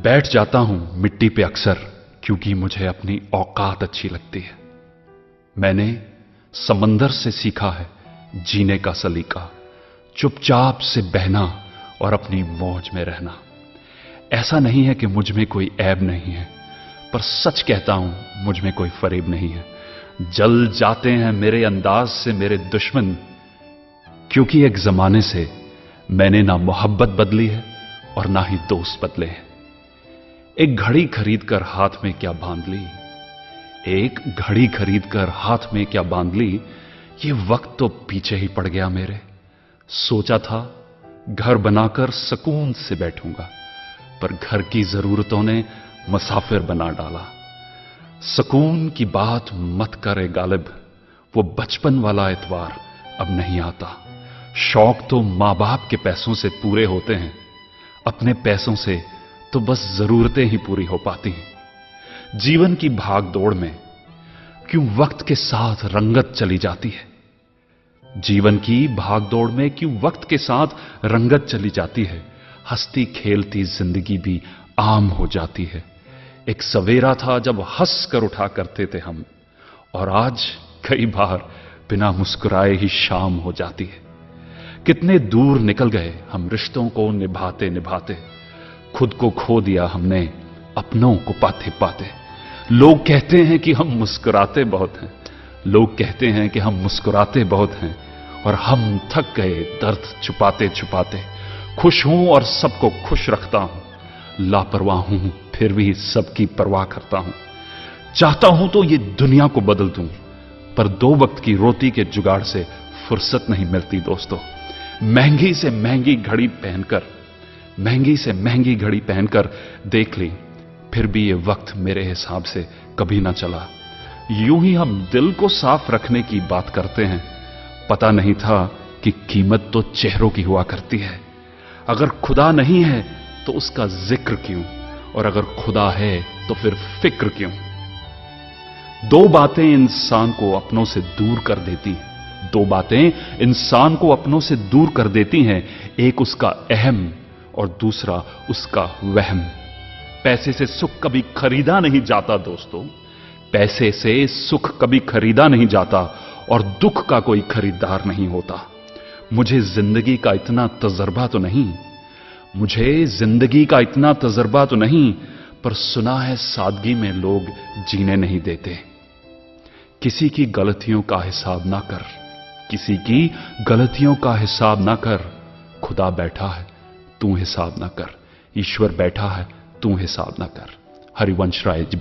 बैठ जाता हूं मिट्टी पे अक्सर, क्योंकि मुझे अपनी औकात अच्छी लगती है। मैंने समंदर से सीखा है जीने का सलीका, चुपचाप से बहना और अपनी मौज में रहना। ऐसा नहीं है कि मुझ में कोई ऐब नहीं है, पर सच कहता हूं मुझ में कोई फरेब नहीं है। जल जाते हैं मेरे अंदाज से मेरे दुश्मन, क्योंकि एक जमाने से मैंने ना मोहब्बत बदली है और ना ही दोस्त बदले हैं। एक घड़ी खरीद कर हाथ में क्या बांध ली, एक घड़ी खरीद कर हाथ में क्या बांध ली, ये वक्त तो पीछे ही पड़ गया मेरे। सोचा था घर बनाकर सुकून से बैठूंगा, पर घर की जरूरतों ने मुसाफिर बना डाला। सुकून की बात मत करे गालिब, वो बचपन वाला एतवार अब नहीं आता। शौक तो मां बाप के पैसों से पूरे होते हैं, अपने पैसों से तो बस जरूरतें ही पूरी हो पाती हैं। जीवन की भाग दौड़ में क्यों वक्त के साथ रंगत चली जाती है, जीवन की भाग दौड़ में क्यों वक्त के साथ रंगत चली जाती है। हंसती खेलती जिंदगी भी आम हो जाती है। एक सवेरा था जब हंस कर उठा करते थे हम, और आज कई बार बिना मुस्कुराए ही शाम हो जाती है। कितने दूर निकल गए हम रिश्तों को निभाते निभाते, खुद को खो दिया हमने अपनों को पाते पाते। लोग कहते हैं कि हम मुस्कुराते बहुत हैं, लोग कहते हैं कि हम मुस्कुराते बहुत हैं, और हम थक गए दर्द छुपाते छुपाते। खुश हूं और सबको खुश रखता हूं, लापरवाह हूं फिर भी सबकी परवाह करता हूं। चाहता हूं तो ये दुनिया को बदल दूं, पर दो वक्त की रोटी के जुगाड़ से फुर्सत नहीं मिलती दोस्तों। महंगी से महंगी घड़ी पहनकर, महंगी से महंगी घड़ी पहनकर देख ली, फिर भी ये वक्त मेरे हिसाब से कभी ना चला। यूं ही हम दिल को साफ रखने की बात करते हैं, पता नहीं था कि कीमत तो चेहरों की हुआ करती है। अगर खुदा नहीं है तो उसका जिक्र क्यों, और अगर खुदा है तो फिर फिक्र क्यों। दो बातें इंसान को अपनों से दूर कर देती हैं, दो बातें इंसान को अपनों से दूर कर देती हैं। एक उसका अहम और दूसरा उसका वहम। पैसे से सुख कभी खरीदा नहीं जाता दोस्तों, पैसे से सुख कभी खरीदा नहीं जाता, और दुख का कोई खरीदार नहीं होता। मुझे जिंदगी का इतना तजर्बा तो नहीं, मुझे जिंदगी का इतना तजर्बा तो नहीं, पर सुना है सादगी में लोग जीने नहीं देते। किसी की गलतियों का हिसाब ना कर, किसी की गलतियों का हिसाब ना कर। खुदा बैठा है तू हिसाब ना कर, ईश्वर बैठा है तू हिसाब ना कर। हरिवंश राय जी।